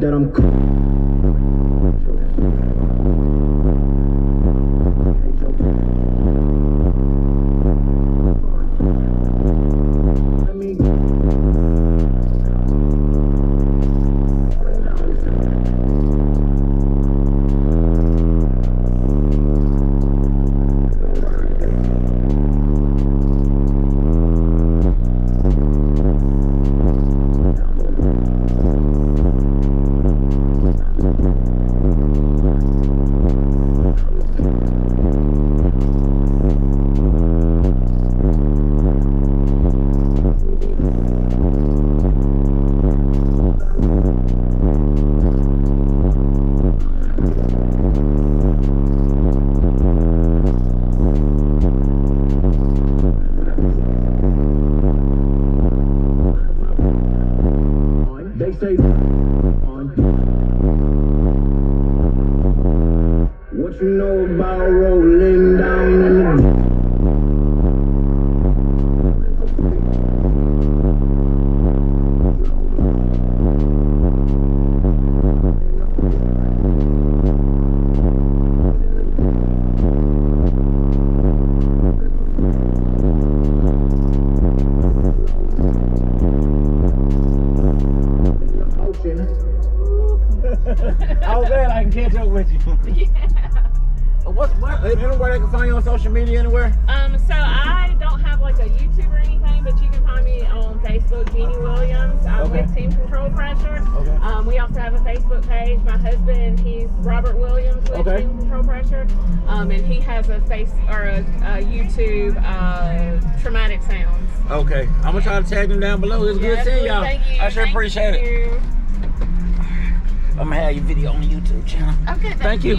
That I'm What you know about rolling down in the I was glad I can catch up with you. Yeah. Anywhere they can find you on social media anywhere? So I don't have like a YouTube or anything, but you can find me on Facebook, Jeannie Williams. I'm with Team Control Pressure. Okay. We also have a Facebook page. My husband, he's Robert Williams with Team Control Pressure. And he has a YouTube, Traumatic Sounds. Okay. I'm gonna try to tag them down below. It's good seeing y'all. I sure appreciate it. I'm gonna have your video on the YouTube channel. Okay, thank you.